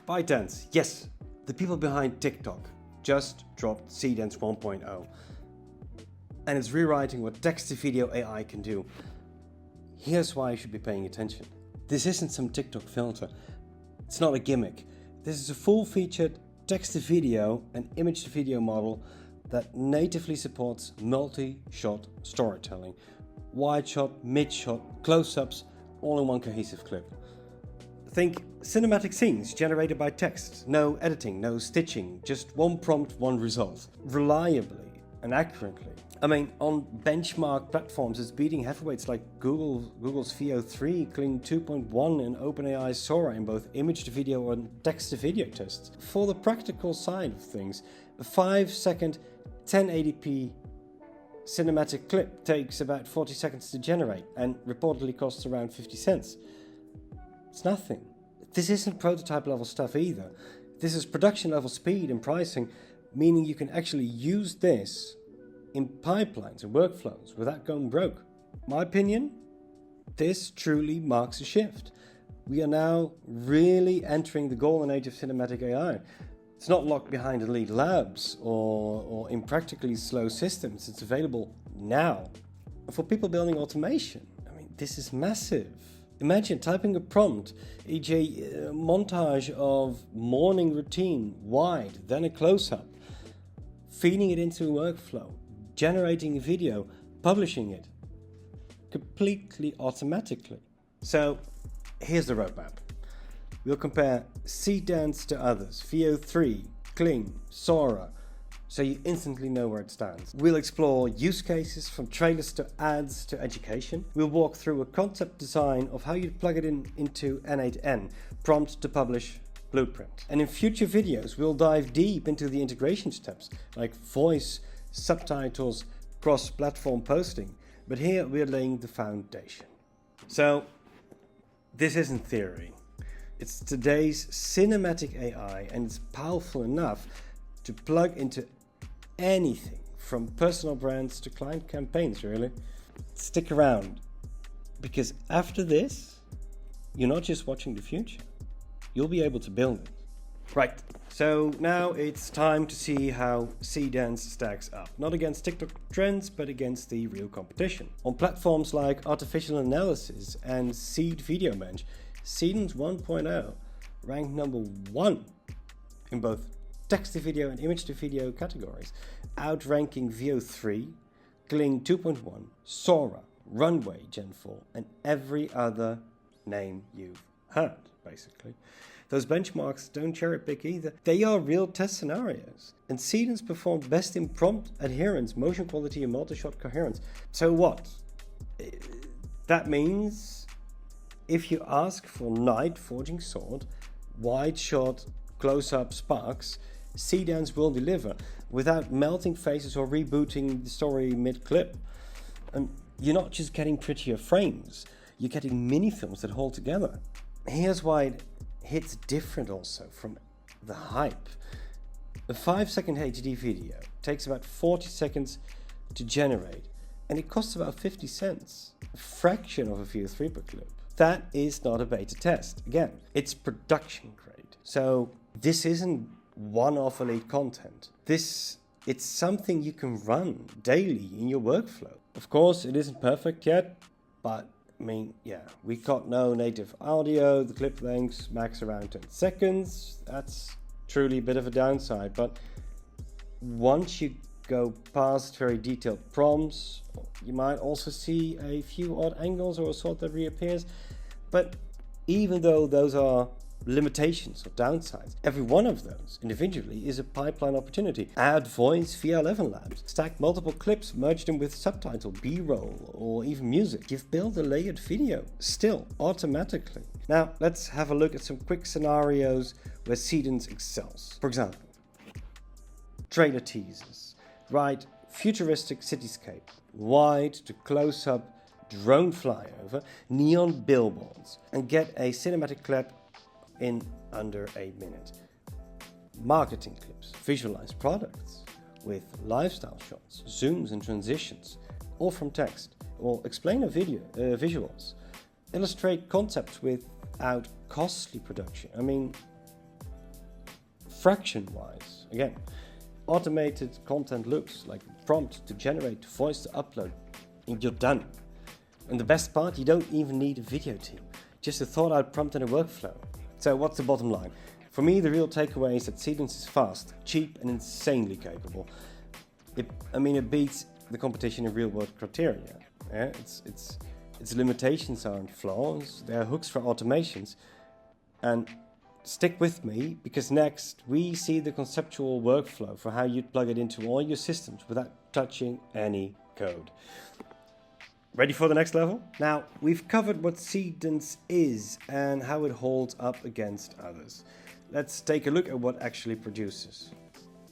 ByteDance, yes, the people behind TikTok just dropped Seedance 1.0. And it's rewriting what text-to-video AI can do. Here's why you should be paying attention. This isn't some TikTok filter. It's not a gimmick. This is a full-featured text-to-video and image-to-video model that natively supports multi-shot storytelling. Wide shot, mid shot, close-ups, all in one cohesive clip. Think cinematic scenes generated by text. No editing, no stitching, just one prompt, one result. Reliably and accurately. I mean, on benchmark platforms, it's beating heavyweights like Google's Veo 3, Kling 2.1 and OpenAI's Sora in both image-to-video and text-to-video tests. For the practical side of things, a 5-second 1080p cinematic clip takes about 40 seconds to generate and reportedly costs around 50 cents. It's nothing. This isn't prototype level stuff either. This is production level speed and pricing, meaning you can actually use this in pipelines and workflows without going broke. My opinion, this truly marks a shift. We are now really entering the golden age of cinematic AI. It's not locked behind ElevenLabs or impractically slow systems. It's available now. For people building automation, I mean, this is massive. Imagine typing a prompt, e.g. a montage of morning routine, wide, then a close-up, feeding it into a workflow, generating a video, publishing it, completely automatically. So here's the roadmap. We'll compare Seedance to others, Veo 3, Kling, Sora, so you instantly know where it stands. We'll explore use cases from trailers to ads to education. We'll walk through a concept design of how you'd plug it into N8N, prompt to publish blueprint. And in future videos, we'll dive deep into the integration steps like voice, subtitles, cross-platform posting. But here we're laying the foundation. So this isn't theory. It's today's cinematic AI, and it's powerful enough to plug into anything from personal brands to client campaigns, really. Stick around, because after this, you're not just watching the future, you'll be able to build it. Right, so now it's time to see how Seedance stacks up. Not against TikTok trends, but against the real competition. On platforms like Artificial Analysis and Seed Video Bench, Seedance 1.0 ranked number 1 in both text-to-video and image-to-video categories, outranking Veo 3, Kling 2.1, Sora, Runway Gen 4, and every other name you've heard, basically. Those benchmarks don't cherry-pick either. They are real test scenarios. And Seedance performed best in prompt adherence, motion quality, and multi-shot coherence. So what? That means if you ask for Knight Forging Sword, wide shot, close-up sparks, Seedance will deliver without melting faces or rebooting the story mid-clip. And you're not just getting prettier frames, you're getting mini-films that hold together. Here's why it hits different also from the hype. A 5-second HD video takes about 40 seconds to generate, and it costs about 50 cents, a fraction of a Veo 3 per clip. That is not a beta test. Again, it's production grade. So this isn't one-off elite content. It's something you can run daily in your workflow. Of course, it isn't perfect yet, but I mean, yeah, we got no native audio, the clip lengths max around 10 seconds. That's truly a bit of a downside, but once you go past very detailed prompts, you might also see a few odd angles or a sort that reappears. But even though those are limitations or downsides, every one of those individually is a pipeline opportunity. Add voice via ElevenLabs, stack multiple clips, merge them with subtitle, B-roll, or even music. You've built a layered video, still automatically. Now let's have a look at some quick scenarios where Seedance excels. For example, trailer teasers. Write futuristic cityscape, wide to close-up drone flyover, neon billboards, and get a cinematic clip in under a minute. Marketing clips, visualize products with lifestyle shots, zooms and transitions, all from text, or explain a video, visuals. Illustrate concepts without costly production. I mean, fraction-wise. Again, automated content looks like a prompt to generate, voice to upload, and you're done. And the best part, you don't even need a video team, just a thought-out prompt and a workflow. So what's the bottom line? For me, the real takeaway is that Seedance is fast, cheap, and insanely capable. It beats the competition in real-world criteria. Yeah? Its limitations aren't flaws, they are hooks for automations. And stick with me, because next we see the conceptual workflow for how you'd plug it into all your systems without touching any code. Ready for the next level? Now, we've covered what Seedance is and how it holds up against others. Let's take a look at what actually produces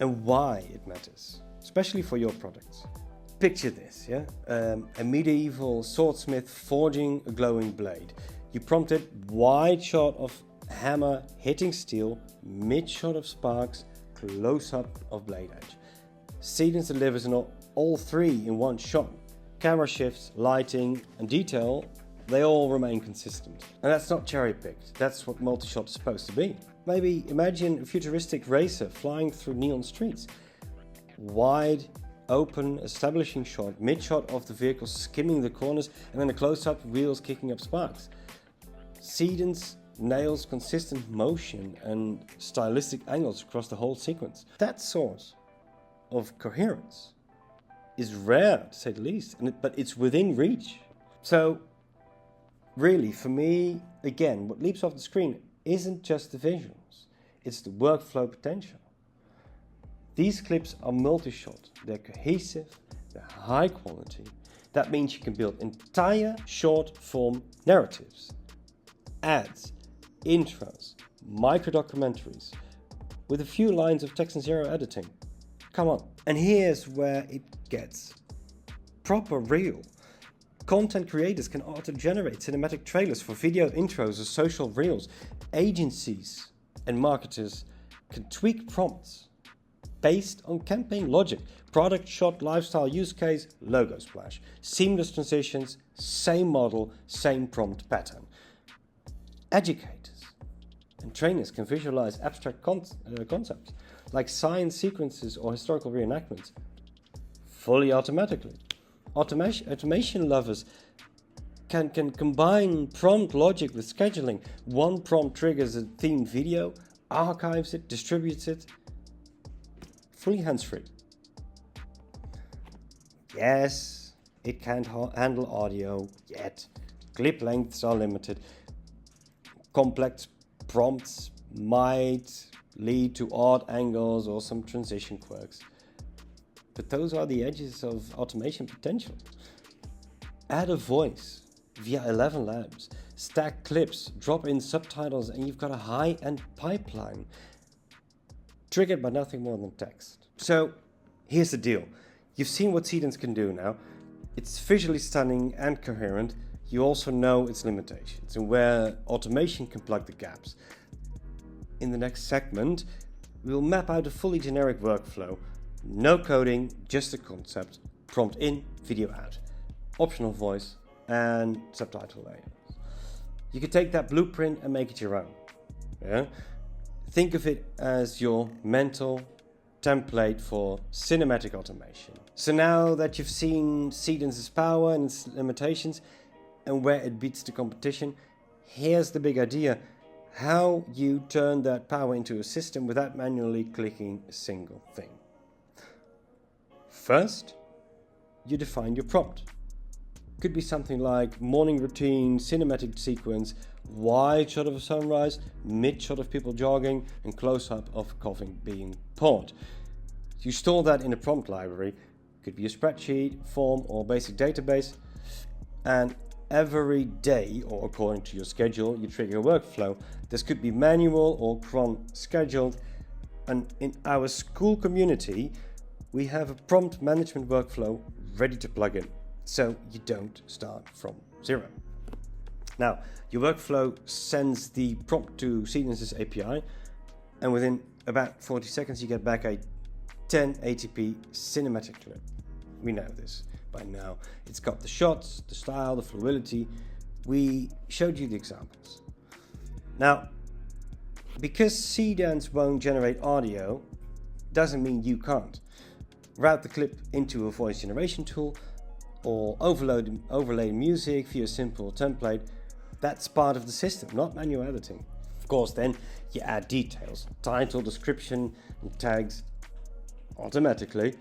and why it matters, especially for your products. Picture this, yeah? A medieval swordsmith forging a glowing blade. You prompted wide shot of hammer hitting steel, mid shot of sparks, close up of blade edge. Seedance delivers all three in one shot. Camera shifts, lighting, and detail, they all remain consistent. And that's not cherry-picked, that's what multi-shot is supposed to be. Maybe imagine a futuristic racer flying through neon streets. Wide, open, establishing shot, mid-shot of the vehicle skimming the corners, and then a close-up, wheels kicking up sparks. Seedance nails consistent motion and stylistic angles across the whole sequence. That sort of coherence is rare, to say the least, but it's within reach. So really, for me, again, what leaps off the screen isn't just the visuals, it's the workflow potential. These clips are multi-shot, they're cohesive, they're high quality. That means you can build entire short-form narratives, ads, intros, micro-documentaries, with a few lines of text and zero editing. Come on. And here's where it gets proper real. Content creators can auto-generate cinematic trailers for video intros or social reels. Agencies and marketers can tweak prompts based on campaign logic. Product shot, lifestyle use case, logo splash. Seamless transitions, same model, same prompt pattern. Educators and trainers can visualize abstract concepts like science sequences or historical reenactments fully automatically. Automation lovers can combine prompt logic with scheduling. One prompt triggers a themed video, archives it, distributes it, fully hands-free. Yes, it can't handle audio yet. Clip lengths are limited. Complex prompts might lead to odd angles or some transition quirks. But those are the edges of automation potential. Add a voice via ElevenLabs, stack clips, drop in subtitles, and you've got a high-end pipeline triggered by nothing more than text. So here's the deal. You've seen what Seedance can do now. It's visually stunning and coherent. You also know its limitations and where automation can plug the gaps. In the next segment, we'll map out a fully generic workflow. No coding, just a concept, prompt in, video out, optional voice, and subtitle layers. You can take that blueprint and make it your own. Yeah? Think of it as your mental template for cinematic automation. So now that you've seen Seedance's power and its limitations and where it beats the competition, here's the big idea: how you turn that power into a system without manually clicking a single thing. First, you define your prompt. Could be something like morning routine, cinematic sequence, wide shot of a sunrise, mid shot of people jogging, and close up of coffee being poured. You store that in a prompt library. Could be a spreadsheet, form, or basic database. And every day, or according to your schedule, you trigger a workflow. This could be manual or cron scheduled. And in our Skool community, we have a prompt management workflow ready to plug in, so you don't start from zero. Now, your workflow sends the prompt to Seedance's API, and within about 40 seconds you get back a 1080p cinematic clip. We know this by now. It's got the shots, the style, the fluidity. We showed you the examples. Now, Because Seedance won't generate audio, doesn't mean you can't. Route the clip into a voice generation tool or overlay music via a simple template. That's part of the system, not manual editing. Of course, then you add details, title, description, and tags automatically,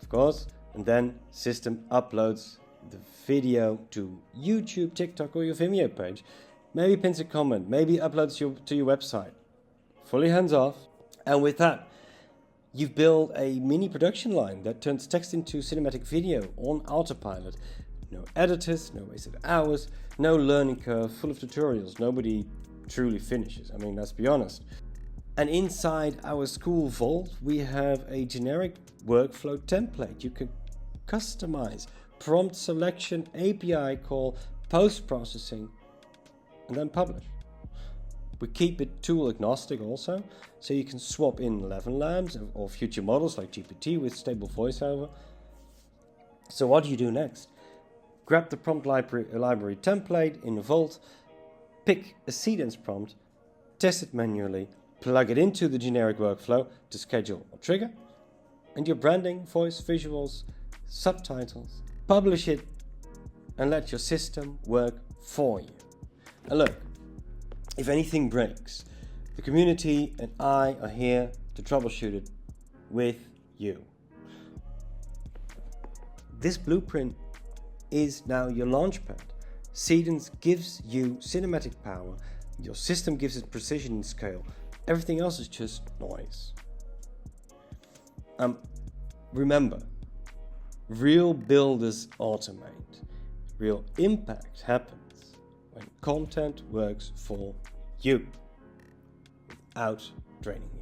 of course, and then system uploads the video to YouTube, TikTok, or your Vimeo page. Maybe pins a comment, maybe uploads to your website. Fully hands off. And with that, you've built a mini production line that turns text into cinematic video on autopilot. No editors, no wasted hours, no learning curve, full of tutorials. Nobody truly finishes. I mean, let's be honest. And inside our Skool vault, we have a generic workflow template you can customize. Prompt selection, API call, post-processing, and then publish. We keep it tool agnostic also, so you can swap in ElevenLabs or future models like GPT with stable voiceover. So what do you do next? Grab the prompt library template in the vault, pick a Seedance prompt, test it manually, plug it into the generic workflow to schedule or trigger, and your branding, voice, visuals, subtitles, publish it, and let your system work for you. And look, if anything breaks, the community and I are here to troubleshoot it with you. This blueprint is now your launchpad. Seedance gives you cinematic power, your system gives it precision and scale. Everything else is just noise. Remember, real builders automate. Real impact happens when content works for you without draining you.